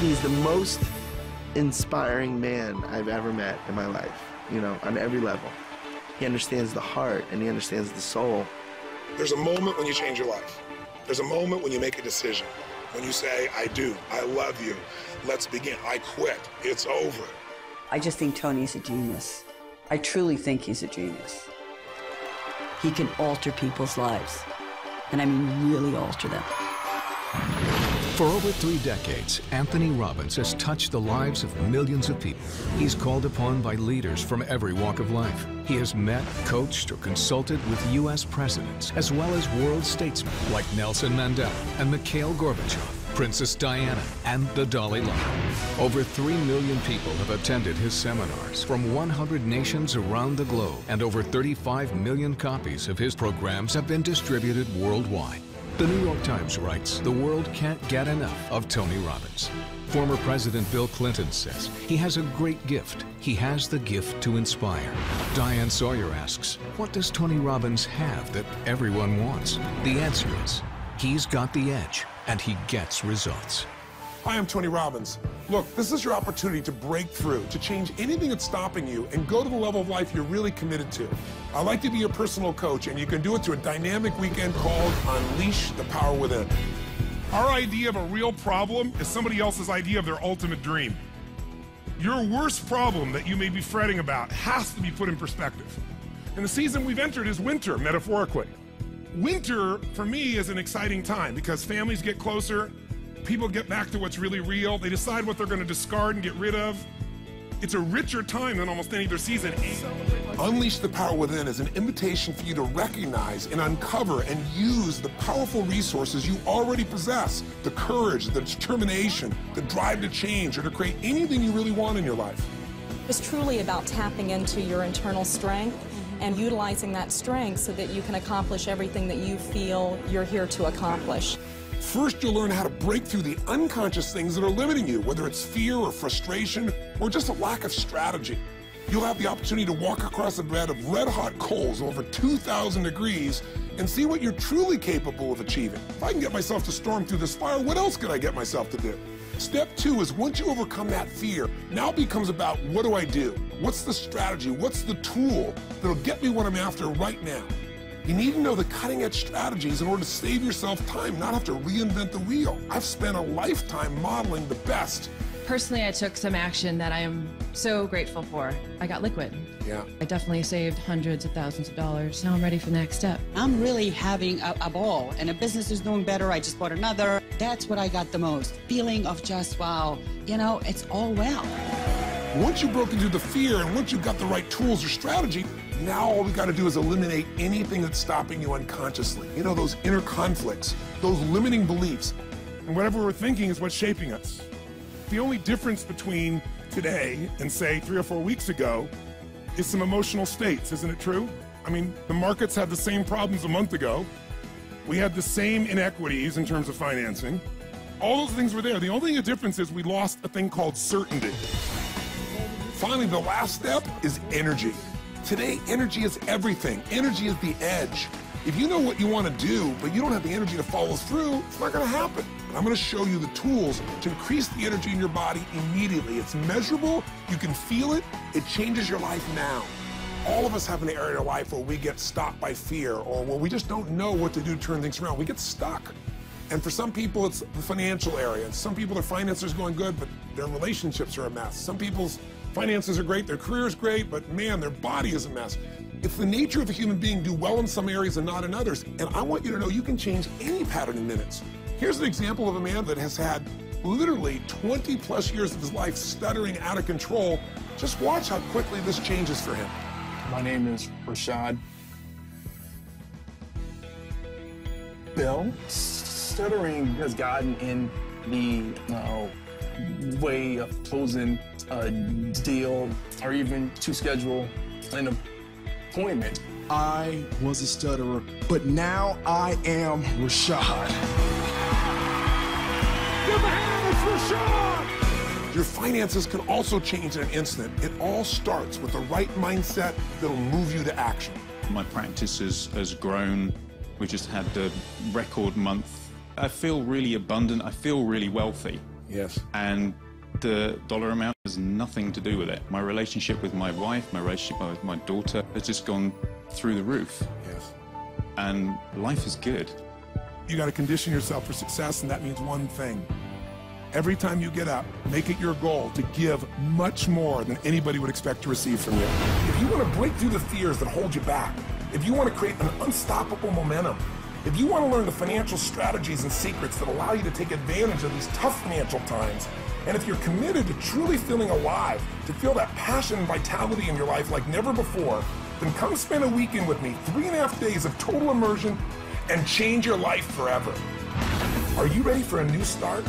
He's the most inspiring man I've ever met in my life, you know, on every level. He understands the heart and he understands the soul. There's a moment when you change your life. There's a moment when you make a decision. When you say, I do, I love you, let's begin, I quit, it's over. I just think Tony's a genius. I truly think he's a genius. He can alter people's lives, and I mean really alter them. For over 3 decades, Anthony Robbins has touched the lives of millions of people. He's called upon by leaders from every walk of life. He has met, coached, or consulted with U.S. presidents, as well as world statesmen like Nelson Mandela and Mikhail Gorbachev, Princess Diana, and the Dalai Lama. Over 3 million people have attended his seminars from 100 nations around the globe, and over 35 million copies of his programs have been distributed worldwide. The New York Times writes, the world can't get enough of Tony Robbins. Former President Bill Clinton says he has a great gift. He has the gift to inspire. Diane Sawyer asks, what does Tony Robbins have that everyone wants? The answer is, he's got the edge, and he gets results. Hi, I'm Tony Robbins. Look, this is your opportunity to break through, to change anything that's stopping you and go to the level of life you're really committed to. I'd like to be your personal coach, and you can do it through a dynamic weekend called Unleash the Power Within. Our idea of a real problem is somebody else's idea of their ultimate dream. Your worst problem that you may be fretting about has to be put in perspective. And the season we've entered is winter, metaphorically. Winter, for me, is an exciting time because families get closer, people get back to what's really real, they decide what they're going to discard and get rid of. It's a richer time than almost any other season. Unleash the Power Within is an invitation for you to recognize and uncover and use the powerful resources you already possess. The courage, the determination, the drive to change or to create anything you really want in your life. It's truly about tapping into your internal strength and utilizing that strength so that you can accomplish everything that you feel you're here to accomplish. First, you'll learn how to break through the unconscious things that are limiting you, whether it's fear or frustration or just a lack of strategy. You'll have the opportunity to walk across a bed of red-hot coals over 2,000 degrees and see what you're truly capable of achieving. If I can get myself to storm through this fire, what else can I get myself to do? Step 2 is once you overcome that fear, now it becomes about what do I do? What's the strategy? What's the tool that'll get me what I'm after right now? You need to know the cutting-edge strategies in order to save yourself time, not have to reinvent the wheel. I've spent a lifetime modeling the best. Personally, I took some action that I am so grateful for. I got liquid. Yeah. I definitely saved hundreds of thousands of dollars. Now I'm ready for the next step. I'm really having a ball, and the business is doing better. I just bought another. That's what I got the most. Feeling of just, wow, you know, it's all well. Once you've broken through the fear and once you've got the right tools or strategy, now all we got to do is eliminate anything that's stopping you unconsciously. You know, those inner conflicts, those limiting beliefs. And whatever we're thinking is what's shaping us. The only difference between today and, say, 3 or 4 weeks ago is some emotional states, isn't it true? I mean, the markets had the same problems a month ago. We had the same inequities in terms of financing. All those things were there. The only difference is we lost a thing called certainty. Finally, the last step is energy. Today, energy is everything. Energy is the edge. If you know what you want to do, but you don't have the energy to follow through, it's not going to happen. I'm going to show you the tools to increase the energy in your body immediately. It's measurable. You can feel it. It changes your life now. All of us have an area in our life where we get stopped by fear or where we just don't know what to do to turn things around. We get stuck. And for some people, it's the financial area. And some people, their finances are going good, but their relationships are a mess. Some people's finances are great, their career is great, but man, their body is a mess. It's the nature of a human being to do well in some areas and not in others. And I want you to know you can change any pattern in minutes. Here's an example of a man that has had literally 20 plus years of his life stuttering out of control. Just watch how quickly this changes for him. My name is Rashad. Bill, stuttering has gotten in the way of closing a deal or even to schedule an appointment. I was a stutterer, but now I am Rashad. Give a hand for Rashad! Your finances can also change in an instant. It all starts with the right mindset that'll move you to action. My practice has grown. We just had the record month. I feel really abundant. I feel really wealthy. Yes. And the dollar amount has nothing to do with it. My relationship with my wife, my relationship with my daughter has just gone through the roof. Yes. And life is good. You got to condition yourself for success, and that means one thing. Every time you get up, make it your goal to give much more than anybody would expect to receive from you. If you want to break through the fears that hold you back, if you want to create an unstoppable momentum, if you want to learn the financial strategies and secrets that allow you to take advantage of these tough financial times, and if you're committed to truly feeling alive, to feel that passion and vitality in your life like never before, then come spend a weekend with me, 3.5 days of total immersion, and change your life forever. Are you ready for a new start?